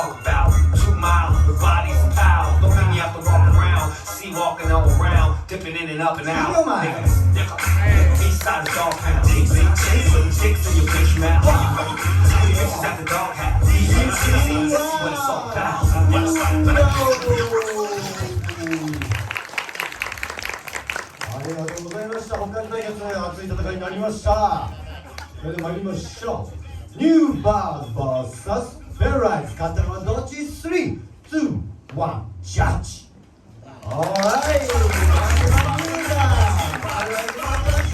walk about 2 miles, the body's a pal. Don't make me have to walk around, see walking all around, dipping in and up and out. East side of dog pound, big chicks in your bitch mouth. Bitches at the dog house. This is what it's all about. ありがとうございました。北海道大学の熱い戦いになりました。それでは参りましょう。ニューバー VS